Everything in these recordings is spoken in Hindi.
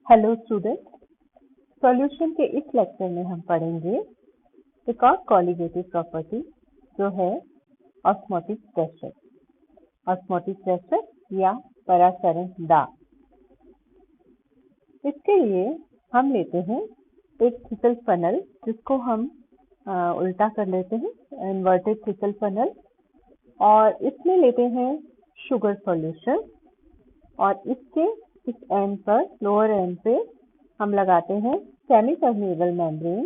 हेलो स्टूडेंट, सॉल्यूशन के इस लेक्चर में हम पढ़ेंगे एक और कॉलिगेटिव प्रॉपर्टी जो है ऑस्मोटिक प्रेशर। ऑस्मोटिक प्रेशर या परासरण दाब। इसके लिए हम लेते हैं एक थिकल फनल जिसको हम उल्टा कर लेते हैं, इन्वर्टेड थिकल फनल, और इसमें लेते हैं शुगर सॉल्यूशन और इसके इस एंड पर, लोअर एंड पे हम लगाते हैं semi permeable membrane.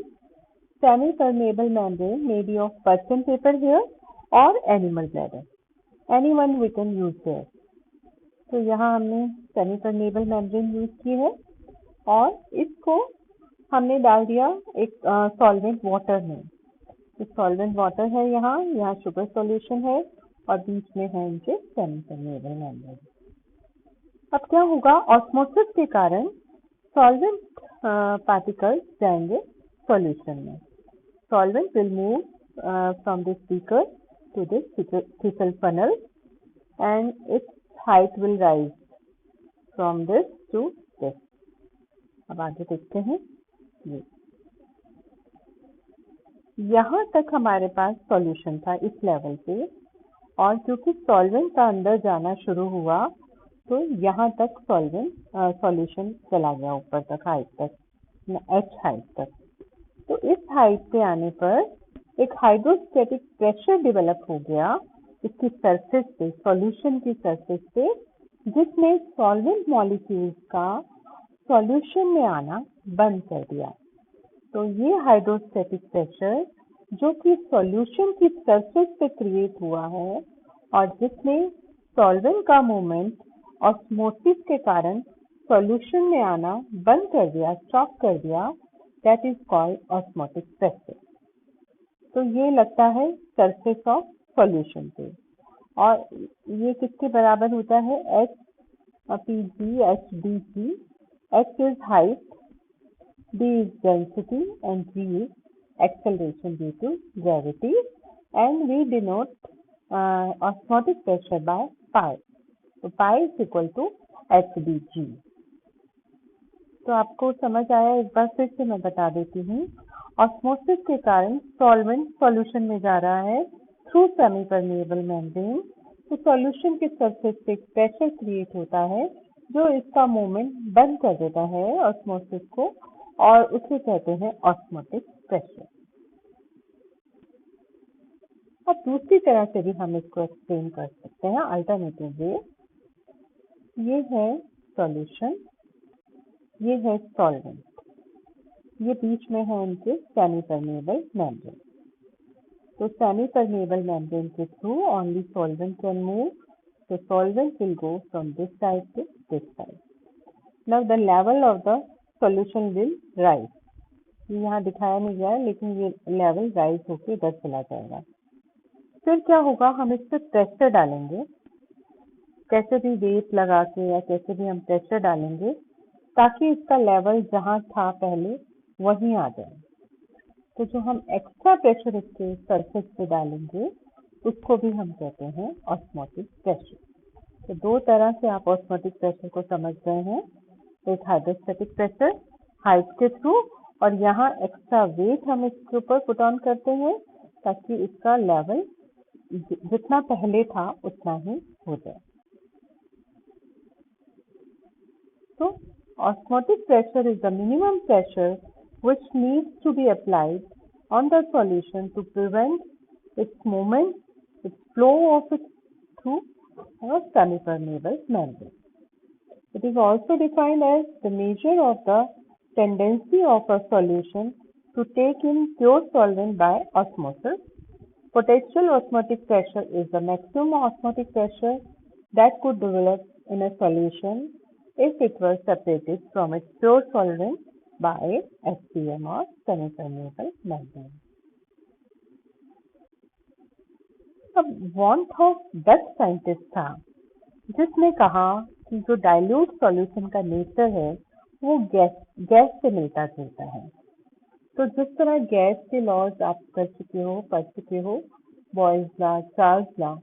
Semi permeable membrane may be of person paper here or animal bladder. Anyone we can use there. तो यहाँ हमने सेमी परमेबल मेम्ब्रेन यूज की है और इसको हमने डाल दिया एक सॉल्वेंट वाटर में। तो सॉल्वेंट वाटर है, यहाँ शुगर सॉल्यूशन है और बीच में है इनके सेमी परमेबल मेम्ब्रेन। अब क्या होगा, ऑस्मोसिस के कारण सॉल्वेंट पार्टिकल्स जाएंगे सॉल्यूशन में। Solvent will move from this beaker to this thistle funnel and its height will rise from this to this. अब आगे देखते हैं। ये यहाँ तक हमारे पास सॉल्यूशन था इस लेवल पे, और क्योंकि सॉल्वेंट का अंदर जाना शुरू हुआ तो यहाँ तक सॉल्यूशन चला गया ऊपर तक, हाइट तक, एच हाइट तक। तो इस हाइट पे आने पर एक हाइड्रोस्टैटिक प्रेशर डेवलप हो गया इसकी सरफेस पे, सॉल्यूशन की सरफेस पे, जिसने सॉल्वेंट मॉलिक्यूल्स का सॉल्यूशन में आना बंद कर दिया। तो ये हाइड्रोस्टैटिक प्रेशर जो कि सॉल्यूशन की सरफेस पे क्रिएट हुआ है और जिसने सॉल्वेंट का मूवमेंट ऑस्मोसिस के कारण सॉल्यूशन में आना बंद कर दिया, स्टॉप कर दिया, that is called osmotic pressure. तो ये लगता है सरफेस ऑफ सॉल्यूशन पे, और ये किसके बराबर होता है, H P G H D C. H is height, d is density and g is acceleration due to gravity, and we denote osmotic pressure by pi. तो pi is equal to HdG। तो आपको समझ आया? एक बार फिर से मैं बता देती हूँ। ऑस्मोसिस के कारण सॉल्वेंट सॉल्यूशन में जा रहा है थ्रू सेमी परमेबल मेम्ब्रेन। तो सॉल्यूशन के सरफेस पे एक प्रेशर क्रिएट होता है जो इसका मूवमेंट बंद कर देता है ऑस्मोसिस को, और उसे कहते हैं ऑस्मोटिक प्रेशर। अब दूसरी तरह से भी हम इसको एक्सप्लेन कर सकते हैं, अल्टरनेटिव वे। ये है सॉल्यूशन, ये है सॉल्वेंट, ये बीच में है इनके सेमी परमेबल मेम्ब्रेन। तो सेमी परमेबल मेम्ब्रेन के through only solvent can move. तो solvent will go from this side to this side. Now the level of the solution will rise. यहाँ दिखाया नहीं गया है, लेकिन ये लेवल राइज होके इधर चला जाएगा। फिर क्या होगा, हम इस पर प्रेशर डालेंगे, कैसे भी वेट लगा के या कैसे भी हम प्रेशर डालेंगे ताकि इसका लेवल जहाँ था पहले वहीं आ जाए। तो जो हम एक्स्ट्रा प्रेशर इसके सरफेस पे डालेंगे उसको भी हम कहते हैं ऑस्मोटिक प्रेशर। तो दो तरह से आप ऑस्मोटिक प्रेशर को समझ गए हैं, एक हाइड्रोस्टैटिक प्रेशर हाइट के थ्रू, और यहाँ एक्स्ट्रा वेट हम इसके ऊपर पुट ऑन करते हैं ताकि इसका लेवल जितना पहले था उतना ही हो जाए। तो osmotic pressure is the minimum pressure which needs to be applied on the solution to prevent its movement, its flow of it through a semi-permeable membrane. It is also defined as the measure of the tendency of a solution to take in pure solvent by osmosis. Potential osmotic pressure is the maximum osmotic pressure that could develop in a solution if it was separated from its pure solvent by SPM or semi-permeable membrane. अब वॉनथॉफ डच साइंटिस्ट था जिसने कहा कि जो डाइल्यूट सॉल्यूशन का नेचर है वो गैस से मिलता जुलता है। तो जिस तरह गैस के लॉज आप पढ़ चुके हो, बॉयल्स लॉ, चार्ल्स लॉ,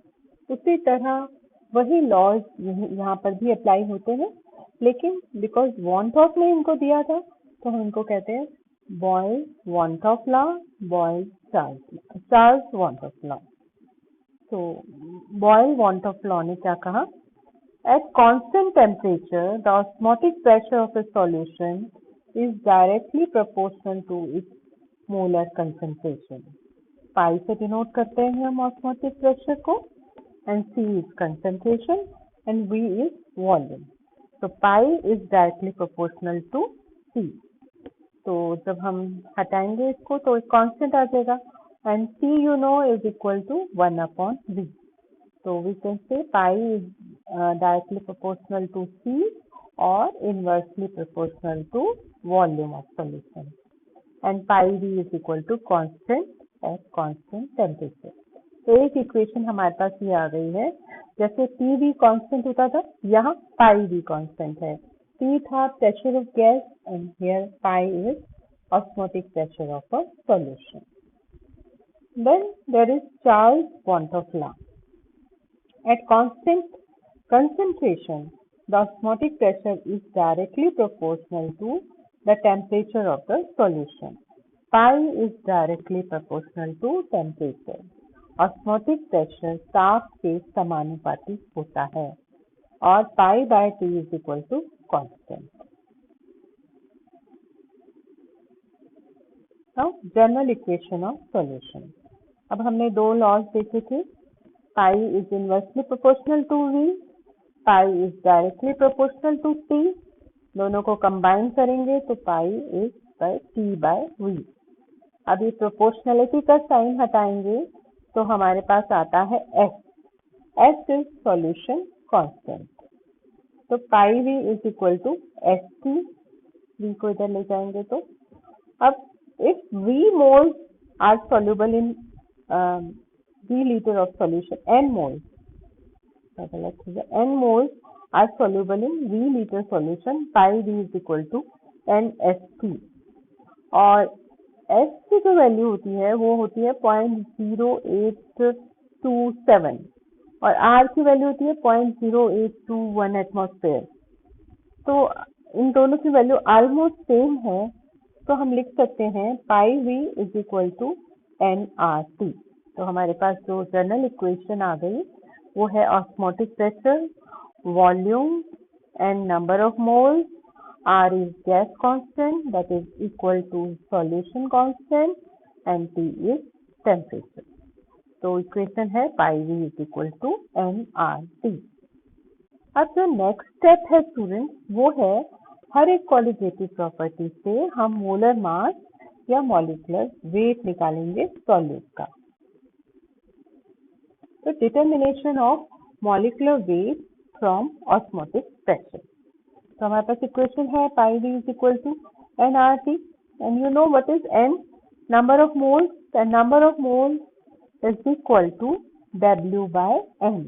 उसी तरह वही लॉज यहाँ पर भी अप्लाई होते हैं, लेकिन बिकॉज वांट ऑफ ने इनको दिया था तो हम इनको कहते हैं Boyle van't Hoff law, Boyle Charles want Hoff law. तो बॉय वांट ऑफ लॉ ने क्या कहा, at constant temperature the osmotic pressure of a solution is directly proportional to its molar concentration. Pi से डिनोट करते हैं हम ऑस्मोटिक प्रेशर को, and C is concentration and V is volume. तो pi is directly proportional to C। तो जब हम हटाएंगे इसको तो एक कांस्टेंट आ जाएगा, and C you know is equal to 1/V। तो we can say pi is directly proportional to C और inversely proportional to volume of solution, and pi V is equal to constant at constant temperature. तो एक इक्वेशन हमारे पास ये आ गई है, जैसे पी वी कांस्टेंट होता था, यहाँ पाई वी कांस्टेंट है। P था pressure of gas and here pi is osmotic pressure of a solution. Then there is Charles want of law. At constant concentration the osmotic pressure is directly proportional to the temperature of the solution. Pi is directly proportional to temperature. Osmotic pressure ताप के समानुपाती होता है और pi by T is equal to constant. Now general equation of solution. अब हमने दो लॉज देखे थे, pi is inversely proportional to V, pi is directly proportional to T. दोनों को कंबाइन करेंगे तो pi is by T by V. अब ये प्रोपोर्शनलिटी का साइन हटाएंगे तो हमारे पास आता है S. S is solution constant. तो pi V is equal to S T. V को इधर ले जाएंगे तो अब if V moles are soluble in V litre of solution, N moles n moles are soluble in V liter solution, pi V is equal to NST। और S की जो वैल्यू होती है वो होती है 0.0827 और R की वैल्यू होती है 0.0821 एटमॉस्फेयर। तो इन दोनों की वैल्यू ऑलमोस्ट सेम है, तो हम लिख सकते हैं pi V is equal to NRT। तो हमारे पास जो जनरल इक्वेशन आ गई वो है osmotic pressure, volume and number of moles, R is gas constant that is equal to solution constant and T is temperature। तो इक्वेशन है पाई V is equal to NRT। अब जो नेक्स्ट स्टेप है स्टूडेंट वो है हर एक क्वालिटेटिव प्रॉपर्टी से हम मोलर मास या मॉलिक्यूलर वेट निकालेंगे सॉल्यूट का। तो determination of molecular weight from osmotic pressure. तो हमारे पास इक्वेशन है pi V is equal to NRT and you know what is N, number of moles, and number of moles is equal to W by M।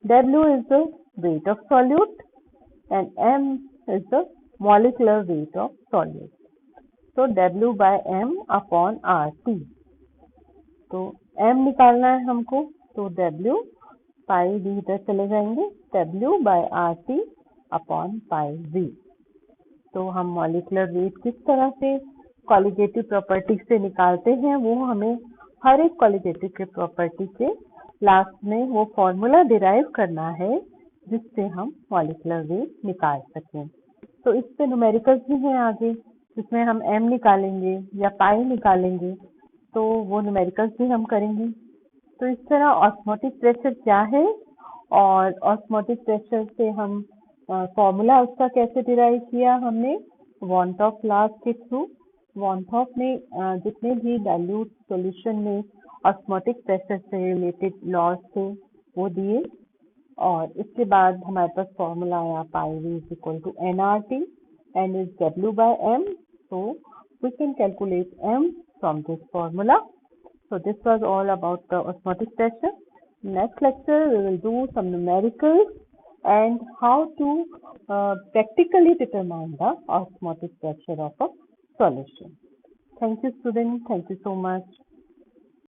W is the weight of solute and M is the molecular weight of solute। तो W by M upon RT। तो M निकालना है हमको, तो W पाई V इधर चले जाएंगे, W by RT upon pi V। तो हम मॉलिक्यूलर वेट किस तरह से क्वालिटेटिव प्रॉपर्टी से निकालते हैं वो हमें हर एक क्वालिटेटिव के प्रॉपर्टी के लास्ट में वो फॉर्मूला डिराइव करना है जिससे हम मॉलिक्यूलर वेट निकाल सकें। तो इस पे न्यूमेरिकल्स भी हैं आगे जिसमें हम M निकालेंगे या पाई निकालेंगे, तो वो न्यूमेरिकल्स भी हम करेंगे। तो इस तरह ऑस्मोटिक प्रेशर क्या है और ऑस्मोटिक प्रेशर से हम फॉर्मूला उसका कैसे डिराइव किया हमने वांट ऑफ लॉ के थ्रू। वांट ऑफ में जितने भी डाइल्यूट सॉल्यूशन में ऑस्मोटिक प्रेशर से रिलेटेड लॉज थे वो दिए, और इसके बाद हमारे पास फॉर्मूला आया pi V is equal to NRT and is W by M, so we can calculate M from this formula। So this was all about the osmotic pressure. Next lecture we will do some numericals and how to practically determine the osmotic pressure of a solution। Thank you students, thank you so much।